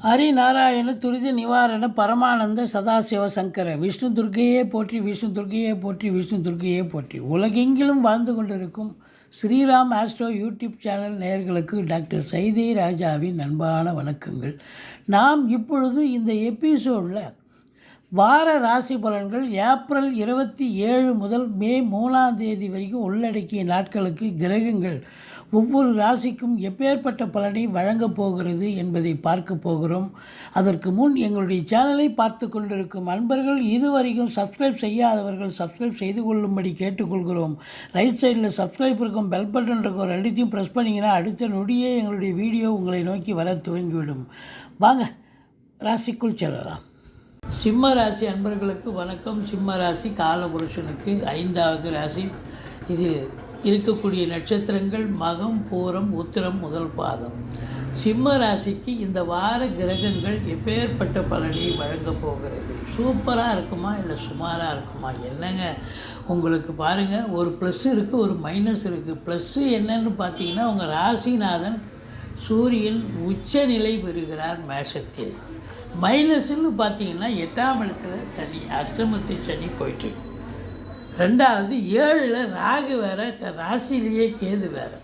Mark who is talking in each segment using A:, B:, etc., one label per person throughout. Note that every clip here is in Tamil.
A: ஹரிநாராயண துரித நிவாரண பரமானந்த சதாசிவ சங்கர விஷ்ணு துர்க்கையே போற்றி, விஷ்ணு துர்க்கையே போற்றி, விஷ்ணு துர்க்கையே போற்றி. உலகெங்கிலும் வாழ்ந்து கொண்டிருக்கும் ஸ்ரீராம் ஆஸ்ட்ரோ யூடியூப் சேனல் நேயர்களுக்கு டாக்டர் சைதை ராஜாவின் அன்பான வணக்கங்கள். நாம் இப்பொழுது இந்த எபிசோடில் வார ராசி பலன்கள் ஏப்ரல் 27 முதல் மே 3ஆம் தேதி வரைக்கும் உள்ளடக்கிய நாட்களுக்கு கிரகங்கள் ஒவ்வொரு ராசிக்கும் எப்பேற்பட்ட பலனை வழங்கப் போகிறது என்பதை பார்க்க போகிறோம். அதற்கு முன் எங்களுடைய சேனலை பார்த்து கொண்டிருக்கும் அன்பர்கள் இதுவரைக்கும் சப்ஸ்கிரைப் செய்யாதவர்கள் சப்ஸ்கிரைப் செய்து கொள்ளும்படி கேட்டுக்கொள்கிறோம். ரைட் சைடில் சப்ஸ்கிரைப் இருக்கும், பெல் பட்டன் இருக்கும், ரெண்டுத்தையும் ப்ரெஸ் பண்ணிங்கன்னா அடுத்த நொடியே எங்களுடைய வீடியோ உங்களை நோக்கி வர துவங்கிவிடும். வாங்க ராசிக்குள் செல்லலாம். சிம்ம ராசி அன்பர்களுக்கு வணக்கம். சிம்ம ராசி காலபுருஷனுக்கு 5வது ராசி. இதில் இருக்கக்கூடிய நட்சத்திரங்கள் மகம், பூரம், உத்திரம் முதல் பாதம். சிம்ம ராசிக்கு இந்த வார கிரகங்கள் எப்பேற்பட்ட பலனை வழங்கப் போகிறது? சூப்பராக இருக்குமா இல்லை சுமாராக இருக்குமா? என்னங்க உங்களுக்கு பாருங்கள், ஒரு ப்ளஸ் இருக்குது, ஒரு மைனஸ் இருக்குது. ப்ளஸ்ஸு என்னன்னு பார்த்தீங்கன்னா, உங்கள் ராசிநாதன் சூரியன் உச்சநிலை பெறுகிறார் மேஷத்தில். மைனஸ்ன்னு பார்த்தீங்கன்னா 8ஆம் இடத்துல சனி, அஷ்டமத்து சனி போயிட்டுருக்கு. 2வது 7ல் ராகு வேறு, ராசியிலேயே கேது வேறு.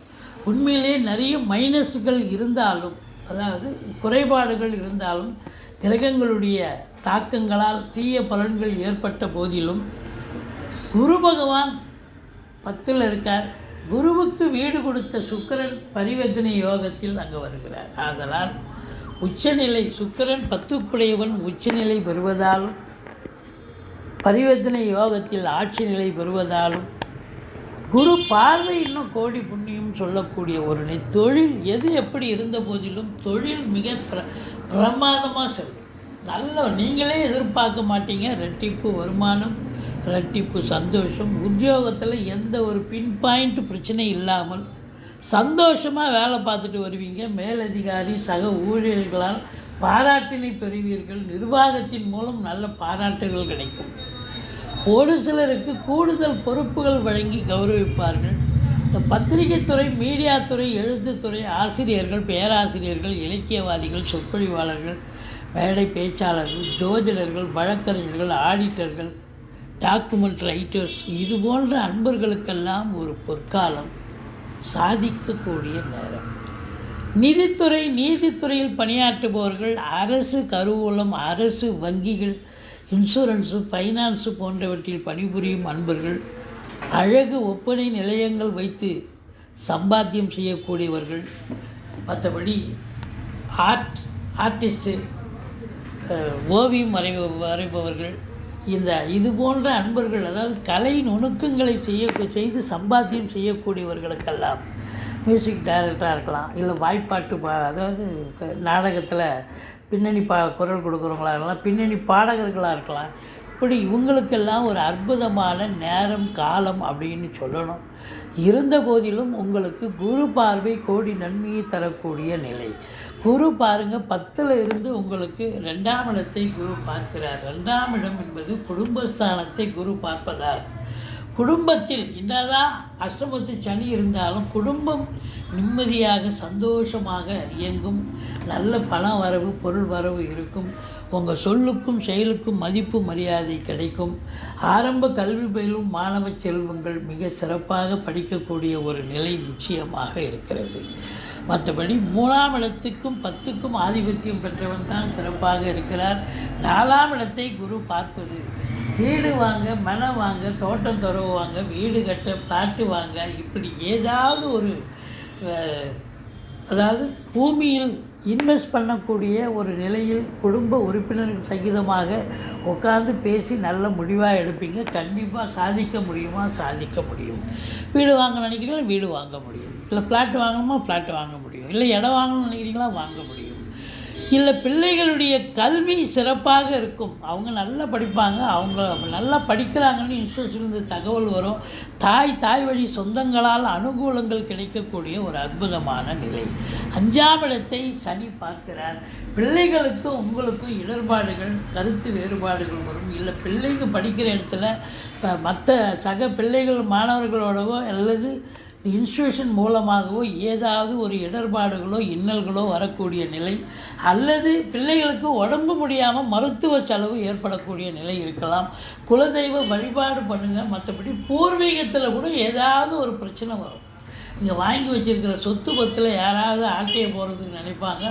A: உண்மையிலே நிறைய மைனஸுகள் இருந்தாலும், அதாவது குறைபாடுகள் இருந்தாலும், கிரகங்களுடைய தாக்கங்களால் தீய பலன்கள் ஏற்பட்ட போதிலும் குரு பகவான் 10ல் இருக்கார். குருவுக்கு வீடு கொடுத்த சுக்கிரன் பரிவர்த்தனை யோகத்தில் அங்கே வருகிறார். ஆதலால் உச்சநிலை சுக்கிரன் 10க்குடையவன் உச்சநிலை பெறுவதாலும் பரிவர்த்தனை யோகத்தில் ஆட்சி நிலை பெறுவதாலும் குரு பார்வை இன்னும் கோடி புண்ணியம் சொல்லக்கூடிய ஒரு தொழில் எது எப்படி இருந்த போதிலும் தொழில் மிக பிரமாதமாக செல்லும். நல்ல நீங்களே எதிர்பார்க்க மாட்டீங்க. ரெட்டிப்பு வருமானம், ரெட்டிப்பு சந்தோஷம். உத்தியோகத்தில் எந்த ஒரு பின் பாயிண்ட் பிரச்சனை இல்லாமல் சந்தோஷமாக வேலை பார்த்துட்டு வருவீங்க. மேலதிகாரி சக ஊழியர்களால் பாராட்டினை பெறுவீர்கள். நிர்வாகத்தின் மூலம் நல்ல பாராட்டுகள் கிடைக்கும். ஒரு சிலருக்கு கூடுதல் பொறுப்புகள் வழங்கி கௌரவிப்பார்கள். இந்த பத்திரிகை துறை, மீடியா துறை, எழுத்துத்துறை, ஆசிரியர்கள், பேராசிரியர்கள், இலக்கியவாதிகள், சொற்பொழிவாளர்கள், மேடை பேச்சாளர்கள், ஜோதிடர்கள், வழக்கறிஞர்கள், ஆடிட்டர்கள், டாக்குமெண்ட் ரைட்டர்ஸ், இது போன்ற அன்பர்களுக்கெல்லாம் ஒரு பொற்காலம், சாதிக்கக்கூடிய நேரம். நிதித்துறை, நீதித்துறையில் பணியாற்றுபவர்கள், அரசு கருவூலம், அரசு வங்கிகள், இன்சூரன்ஸு, ஃபைனான்ஸு போன்றவற்றில் பணிபுரியும் அன்பர்கள், அழகு ஒப்பனை நிலையங்கள் வைத்து சம்பாத்தியம் செய்யக்கூடியவர்கள், மற்றபடி ஆர்டிஸ்ட்டு, ஓவியம் வரைபவர்கள், இது போன்ற அன்பர்கள், அதாவது கலை நுணுக்கங்களை செய்து சம்பாத்தியம் செய்யக்கூடியவர்களுக்கெல்லாம் மியூசிக் டைரக்டராக இருக்கலாம், இல்லை வாய்ப்பாட்டு அதாவது நாடகத்தில் பின்னணி குரல் கொடுக்குறவங்களாக இருக்கலாம், பின்னணி பாடகர்களாக இருக்கலாம். இப்படி இவங்களுக்கெல்லாம் ஒரு அற்புதமான நேரம் காலம் அப்படின்னு சொல்லணும். இருந்த போதிலும் உங்களுக்கு குரு பார்வை கோடி நன்மையை தரக்கூடிய நிலை. குரு பாருங்கள், 10ல் இருந்து உங்களுக்கு 2ஆம் இடத்தை குரு பார்க்கிறார். 2ஆம் இடம் என்பது குடும்பஸ்தானத்தை குரு பார்ப்பதால் குடும்பத்தில் என்னதான் அஷ்டமத்து சனி இருந்தாலும் குடும்பம் நிம்மதியாக சந்தோஷமாக இயங்கும். நல்ல பண வரவு, பொருள் வரவு இருக்கும். உங்கள் சொல்லுக்கும் செயலுக்கும் மதிப்பு மரியாதை கிடைக்கும். ஆரம்ப கல்வி பயிலும் மாணவ செல்வங்கள் மிக சிறப்பாக படிக்கக்கூடிய ஒரு நிலை நிச்சயமாக இருக்கிறது. மற்றபடி 3ஆம் இடத்துக்கும் 10க்கும் ஆதிபத்தியம் பெற்றவன் தான் சிறப்பாக இருக்கிறார். 4ஆம் இடத்தை குரு பார்ப்பது வீடு வாங்க, மனம் வாங்க, தோட்டம் துறவுவாங்க, வீடு கட்ட, பிளாட்டு வாங்க, இப்படி ஏதாவது ஒரு அதாவது பூமியில் இன்வெஸ்ட் பண்ணக்கூடிய ஒரு நிலையில் குடும்ப உறுப்பினர்கள் சகிதமாக உட்கார்ந்து பேசி நல்ல முடிவாக எடுப்பீங்க. கண்டிப்பாக சாதிக்க முடியுமா? சாதிக்க முடியும். வீடு வாங்க நினைக்கிறீங்களா? வீடு வாங்க முடியும். இல்லை ஃப்ளாட்டு வாங்கணுமா? ஃப்ளாட்டு வாங்க முடியும். இல்லை இடம் வாங்கணும்னு நினைக்கிறீங்களா? வாங்க முடியும். இல்லை பிள்ளைகளுடைய கல்வி சிறப்பாக இருக்கும். அவங்க நல்லா படிப்பாங்க. அவங்க நல்லா படிக்கிறாங்கன்னு இன்ஸ்டியூஷன்லேருந்து தகவல் வரும். தாய் வழி சொந்தங்களால் அனுகூலங்கள் கிடைக்கக்கூடிய ஒரு அற்புதமான நிலை. 5ஆம் இடத்தை சனி பார்க்கிறார். பிள்ளைகளுக்கும் உங்களுக்கும் இடர்பாடுகள், கருத்து வேறுபாடுகள் வரும். இல்லை பிள்ளைங்க படிக்கிற இடத்துல மற்ற சக பிள்ளைகள் மாணவர்களோடவோ அல்லது இன்ஸ்டியூஷன் மூலமாகவோ ஏதாவது ஒரு இடர்பாடுகளோ இன்னல்களோ வரக்கூடிய நிலை, அல்லது பிள்ளைகளுக்கு உடம்பு முடியாமல் மருத்துவ செலவு ஏற்படக்கூடிய நிலை இருக்கலாம். குலதெய்வ வழிபாடு பண்ணுங்கள். மற்றபடி பூர்வீகத்தில் கூட ஏதாவது ஒரு பிரச்சனை வரும். நீங்கள் வாங்கி வச்சுருக்கிற சொத்து பத்தில் யாராவது ஆட்டையை போகிறதுக்கு நினைப்பாங்க.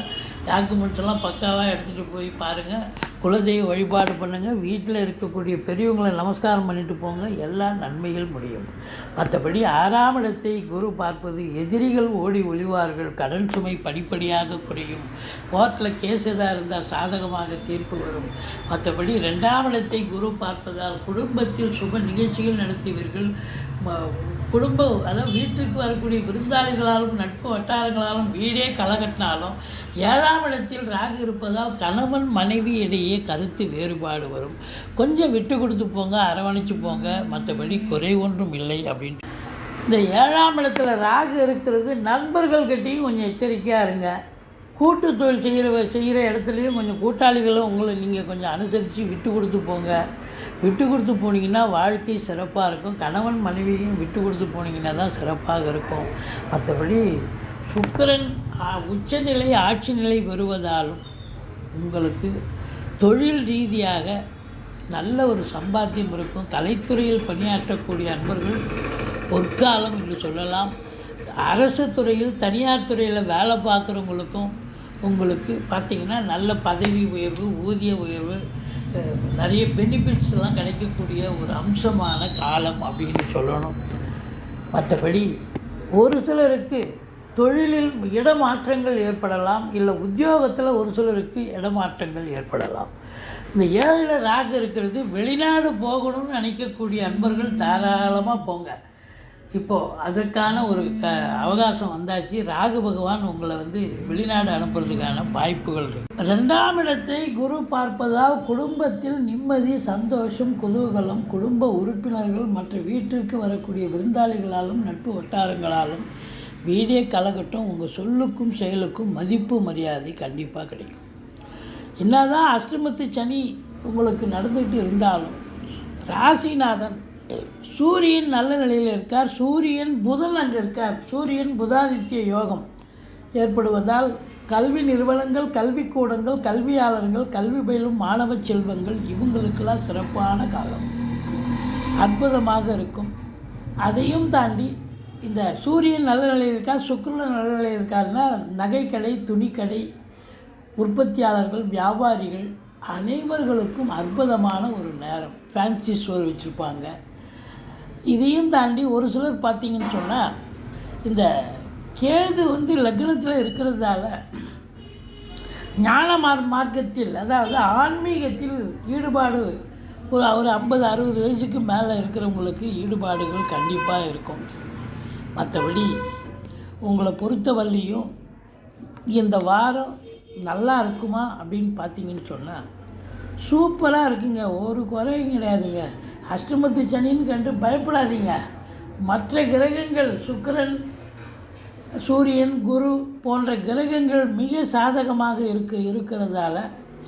A: டாக்குமெண்ட்ஸ் எல்லாம் பக்காவாக எடுத்துகிட்டு போய் பாருங்கள். குலதெய்வ வழிபாடு பண்ணுங்கள். வீட்டில் இருக்கக்கூடிய பெரியவங்களை நமஸ்காரம் பண்ணிட்டு போங்க. எல்லா நன்மைகள் முடியும். மற்றபடி 6ஆம் இடத்தை குரு பார்ப்பது எதிரிகள் ஓடி ஒளிவார்கள். கடன் சுமை படிப்படியாக குறையும். கோர்ட்டில் கேஸ் எதாக இருந்தால் சாதகமாக தீர்ப்பு வரும். மற்றபடி 2ஆம் இடத்தை குரு பார்ப்பதால் குடும்பத்தில் சுப நிகழ்ச்சிகள் நடத்துவீர்கள். அதாவது வீட்டுக்கு வரக்கூடிய விருந்தாளிகளாலும் நட்பு வட்டாரங்களாலும் வீடே கலகட்டினாலும் 7ஆம் இடத்தில் ராகு இருப்பதால் கணவன் மனைவி இடையே கருத்து வேறுபாடு வரும். கொஞ்சம் விட்டு கொடுத்து போங்க, அரவணைச்சு போங்க. மற்றபடி குறை ஒன்றும் இல்லை அப்படின்ட்டு. இந்த 7ஆம் இடத்துல ராகு இருக்கிறது நண்பர்கள்கிட்டையும் கொஞ்சம் எச்சரிக்கையாக இருங்க. கூட்டு தொழில் செய்கிற இடத்துலையும் கொஞ்சம் கூட்டாளிகளும் உங்களை நீங்கள் கொஞ்சம் அனுசரித்து விட்டு கொடுத்து போங்க. விட்டு கொடுத்து போனீங்கன்னா வாழ்க்கை சிறப்பாக இருக்கும். கணவன் மனைவியும் விட்டு கொடுத்து போனீங்கன்னா தான் சிறப்பாக இருக்கும். மற்றபடி சுக்கிரன் உச்சநிலை ஆட்சி நிலை பெறுவதாலும் உங்களுக்கு தொழில் ரீதியாக நல்ல ஒரு சம்பாத்தியம் இருக்கும். கலைத்துறையில் பணியாற்றக்கூடிய அன்பர்கள் பொற்காலம் என்று சொல்லலாம். அரசு துறையில் தனியார் துறையில் வேலை பார்க்குறவங்களுக்கும் உங்களுக்கு பார்த்திங்கன்னா நல்ல பதவி உயர்வு, ஊதிய உயர்வு, நிறைய பெனிஃபிட்ஸ்லாம் கிடைக்கக்கூடிய ஒரு அம்சமான காலம் அப்படின்னு சொல்லணும். மற்றபடி ஒரு சிலருக்கு தொழிலில் இடமாற்றங்கள் ஏற்படலாம். இல்லை உத்தியோகத்தில் ஒரு சிலருக்கு இடமாற்றங்கள் ஏற்படலாம். இந்த 7ல் ராகு இருக்கிறது. வெளிநாடு போகணும்னு நினைக்கக்கூடிய அன்பர்கள் தாராளமாக போங்க. இப்போது அதற்கான ஒரு அவகாசம் வந்தாச்சு. ராகு பகவான் உங்களை வெளிநாடு அனுப்புறதுக்கான வாய்ப்புகள் இருக்குது. 2ஆம் இடத்தை குரு பார்ப்பதால் குடும்பத்தில் நிம்மதி, சந்தோஷம், குதூகலம், குடும்ப உறுப்பினர்கள் மற்ற வீட்டிற்கு வரக்கூடிய விருந்தாளிகளாலும் நட்பு வட்டாரங்களாலும் வீடே கலகட்டும். உங்கள் சொல்லுக்கும் செயலுக்கும் மதிப்பு மரியாதை கண்டிப்பாக கிடைக்கும். என்னதான் அஷ்டமத்து சனி உங்களுக்கு நடந்துகிட்டு இருந்தாலும் ராசிநாதன் சூரியன் நல்ல நிலையில் இருக்கார். சூரியன் புதன் அங்கே இருக்கார். சூரியன் புதாதித்ய யோகம் ஏற்படுவதால் கல்வி நிறுவனங்கள், கல்விக்கூடங்கள், கல்வியாளர்கள், கல்வி பயிலும் மாணவ செல்வங்கள் இவங்களுக்கெல்லாம் சிறப்பான காலம், அற்புதமாக இருக்கும். அதையும் தாண்டி இந்த சூரியன் நல்ல நிலையில் இருக்கார், சுக்கிரன் நல்ல நிலையில் இருக்காருன்னா நகைக்கடை, துணிக்கடை, உற்பத்தியாளர்கள், வியாபாரிகள் அனைவர்களுக்கும் அற்புதமான ஒரு நேரம். ஃபேன்சி ஸ்டோர் வச்சுருப்பாங்க. இதையும் தாண்டி ஒரு சிலர் பார்த்திங்கன்னு சொன்னால் இந்த கேது லக்னத்தில் இருக்கிறதால ஞான மார்க்கத்தில், அதாவது ஆன்மீகத்தில் ஈடுபாடு ஒரு 50-60 வயசுக்கு மேலே இருக்கிறவங்களுக்கு ஈடுபாடுகள் கண்டிப்பாக இருக்கும். மற்றபடி உங்களை பொறுத்தவரையிலையும் இந்த வாரம் நல்லா இருக்குமா அப்படின்னு பார்த்தீங்கன்னு சொன்னால் சூப்பராக இருக்குங்க. ஒரு குறையும் கிடையாதுங்க. அஷ்டமத்து சனின்னு கண்டு பயப்படாதீங்க. மற்ற கிரகங்கள் சுக்கிரன், சூரியன், குரு போன்ற கிரகங்கள் மிக சாதகமாக இருக்கிறதால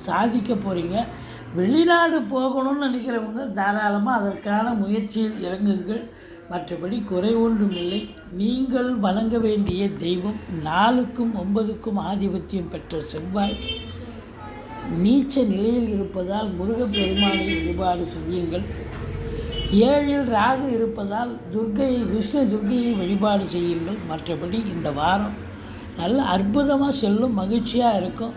A: சாதிக்க போகிறீங்க. வெளிநாடு போகணும்னு நினைக்கிறவங்க தாராளமாக அதற்கான முயற்சியில் இறங்குங்கள். மற்றபடி குறை ஒன்றும் இல்லை. நீங்கள் வணங்க வேண்டிய தெய்வம் 4க்கும் 9க்கும் ஆதிபத்தியம் பெற்ற செவ்வாய் நீச்ச நிலையில் இருப்பதால் முருகப்பெருமானை வழிபாடு செய்யுங்கள். 7ல் ராகு இருப்பதால் விஷ்ணு துர்க்கையை வழிபாடு செய்யுங்கள். மற்றபடி இந்த வாரம் நல்ல அற்புதமாக செல்லும், மகிழ்ச்சியாக இருக்கும்,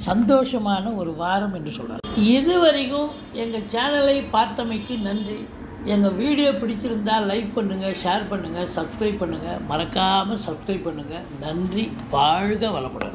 A: சந்தோஷமான ஒரு வாரம் என்று சொல்லலாம். இதுவரைக்கும் எங்கள் சேனலை பார்த்தமைக்கு நன்றி. எங்கள் வீடியோ பிடிச்சிருந்தால் லைக் பண்ணுங்கள், ஷேர் பண்ணுங்கள், சப்ஸ்கிரைப் பண்ணுங்கள். மறக்காமல் சப்ஸ்கிரைப் பண்ணுங்கள். நன்றி. வாழ்க வளமுடன்.